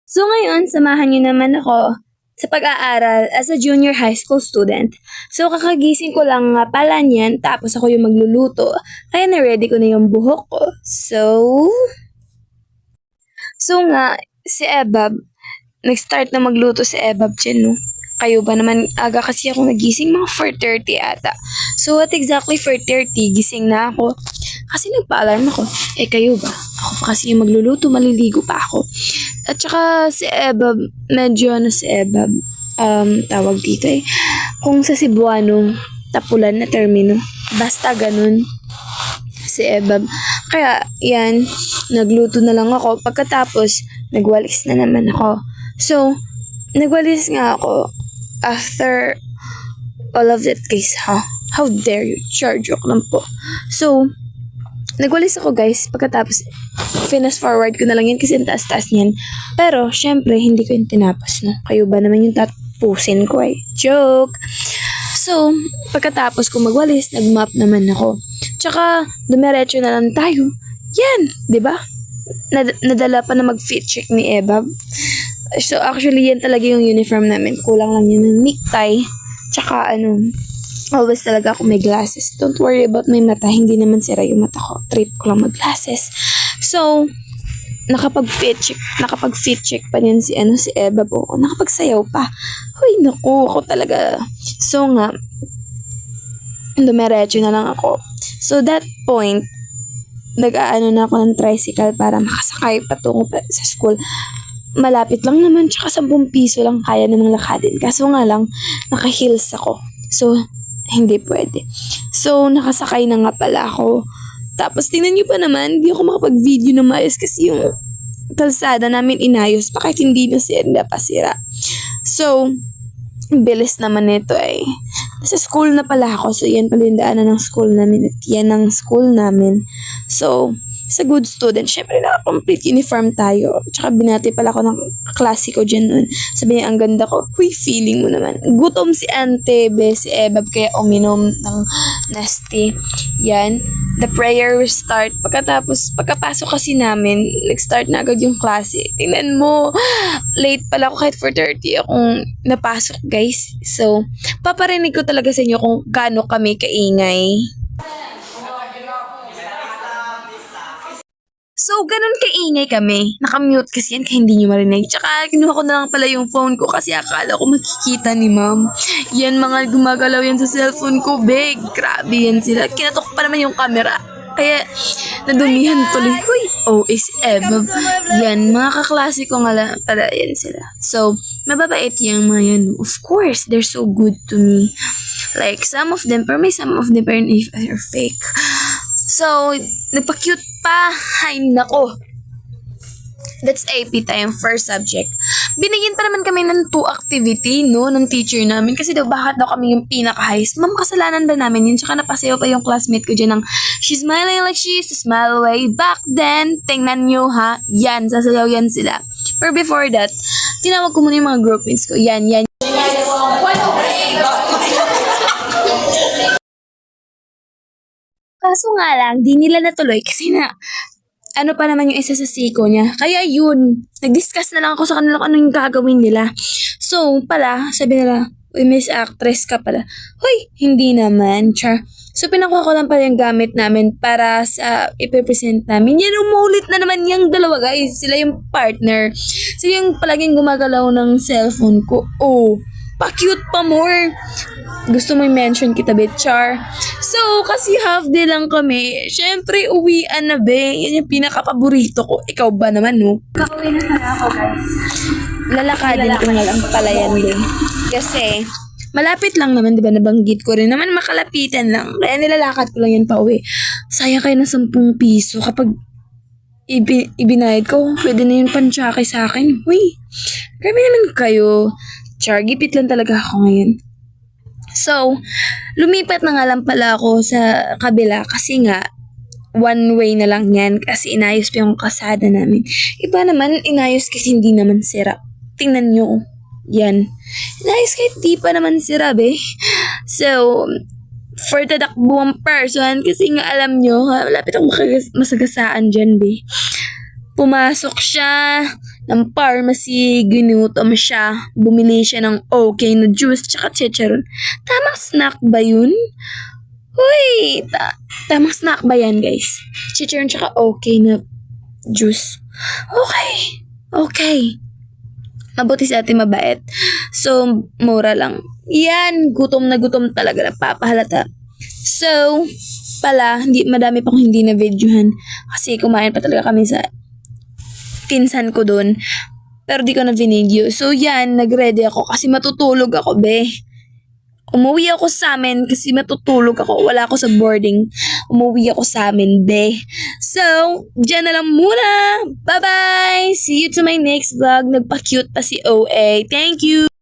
So ngayon, samahan niyo naman ako sa pag-aaral as a junior high school student. So kakagising ko lang nga pala niyan, tapos ako yung magluluto. Kaya na-ready ko na yung buhok ko. So nga, si Ebab, nag-start na magluto si Ebab dyan, no? Kayo ba naman, aga kasi ako nagising, mga 4:30 ata. So at exactly 4:30, gising na ako. Kasi nagpa-alarm ako. Kayo ba? Ako pa kasi yung magluluto, maliligo pa ako. At saka si Ebab, medyo si Ebab, tawag dito kung sa Cebuano, tapulan na termino. Basta ganun si Ebab. Kaya, yan, nagluto na lang ako. Pagkatapos, nagwalis na naman ako. So, nagwalis nga ako after all of that case, ha? How dare you? Charge joke lang po. So, nagwalis ako guys, pagkatapos fast forward ko na lang yan kasi ang taas-taas niyan. Pero, syempre, hindi ko yung tinapos, no? Kayo ba naman yung tapusin ko Joke! So, pagkatapos ko magwalis, nag-map naman ako. Tsaka, dumiretso na lang tayo. Yan, di ba? Nadala pa na mag-fit check ni Ebab. So, actually, yan talaga yung uniform namin. Kulang lang yun ng necktie. Tsaka, always talaga ako may glasses. Don't worry about my mata. Hindi naman sira yung mata ko. Trip ko lang mag-glasses. So, nakapag-fit check pa niyan si Eva po. Nakapagsayaw pa. Hoy, naku, ako talaga. So nga, dumiretso na lang ako. So that point, nag-aano na ako ng tricycle para makasakay patungo pa sa school. Malapit lang naman, tsaka 10 piso lang kaya namang lakadin. Kaso nga lang, naka-heels ako. So, hindi pwede. So, nakasakay na nga pala ako. Tapos, tingnan nyo pa naman, hindi ako makapag-video na maayos kasi yung kalsada namin inayos pa kahit hindi na pa sira. So, bilis naman nito Nasa school na pala ako. So, yan pala yung daanan ng school namin. At yan ang school namin. So, sa good student, syempre naka-complete uniform tayo. Tsaka binati pala ako ng klase ko dyan nun. Sabi niya, ang ganda ko. Huy, feeling mo naman. Gutom si Ante, si Ebab, kaya uminom ng nasty. Yan. The prayer will start. Pagkapasok kasi namin, nag-start na agad yung klase. Tingnan mo, late pala ako kahit 4:30 akong napasok, guys. So, paparinig ko talaga sa inyo kung gaano kami kaingay. So, ganun kaingay kami. Nakamute kasi yan kaya hindi nyo marinig. Tsaka, kinuha ko na lang pala yung phone ko kasi akala ko makikita ni ma'am. Yan, mga gumagalaw yan sa cellphone ko. Big, grabe yan sila. Kinatok pa naman yung camera. Kaya, nadumihan tuloy. Huy, is Eva. Yan, mga kaklase ko nga lang pala yan sila. So, mababait yung mga yan. Of course, they're so good to me. Like, some of them are fake. So, nagpa-cute pa. Ay, nako. That's AP time, first subject. Binigyan pa naman kami ng 2 activity, no, ng teacher namin. Kasi daw, bakit daw kami yung pinaka-highest? Ma'am, kasalanan ba namin yun? Tsaka napasayaw pa yung classmate ko dyan ng, she's smiling like she used to smile way back then. Tingnan nyo, ha? Yan, sasayaw yan sila. But before that, tinawag ko muna yung mga groupmates ko. Yan. Kaso nga lang, di nila natuloy kasi ano pa naman yung isa sa siko niya. Kaya yun, nag-discuss na lang ako sa kanila kung ano yung gagawin nila. So, sabi nila, uy, Miss Actress ka pala. Hoy, hindi naman, char. So, pinakuha ko lang pala yung gamit namin para sa ipipresent namin. Yan, umulit na naman yung dalawa, guys. Sila yung partner. Sila yung palaging gumagalaw ng cellphone ko. Oh, pa-cute pa more. Gusto mo i-mention kita, Char? So, kasi half day lang kami. Syempre, uwian na, be. Yan yung pinaka-paborito ko. Ikaw ba naman, no? Kakauwi na pala ako, guys. Lalakadin ko na lang pala yan, din. Kasi, malapit lang naman, di ba? Nabanggit ko rin naman, makalapitan lang. Kaya nilalakad ko lang yan pa uwi. Sayang kayo ng 10 piso. Kapag ibinayad ko, pwede na yung pantsake sa akin. Uy, grabe naman kayo. Char, gipit lang talaga ako ngayon. So, lumipat na nga lang pala ako sa kabila kasi nga, one way na lang yan kasi inayos pa yung kasada namin. Iba naman, inayos kasi hindi naman sira. Tingnan nyo, yan. Inayos kahit di pa naman sira, be. So, for the takbuang person, kasi nga alam nyo, malapit akong masagasaan dyan, be. Pumasok siya, ng pharmacy, ginutom siya, bumili siya ng okay na juice tsaka chicharon. Tamang snack ba yun? Uy, tamang snack ba yan guys? Chicharon tsaka okay na juice. Okay, okay. Mabuti sa ating mabait. So, mura lang. Yan, gutom na gutom talaga, napapahalata. So, madami pa akong hindi na videohan. Kasi kumain pa talaga kami sa pinsan ko doon. Pero di ko na video. So, yan, nagready ako kasi matutulog ako, be. Umuwi ako sa amin kasi matutulog ako. Wala ako sa boarding. Umuwi ako sa amin, be. So, dyan na lang muna. Bye-bye! See you to my next vlog. Nagpa-cute pa si OA. Thank you!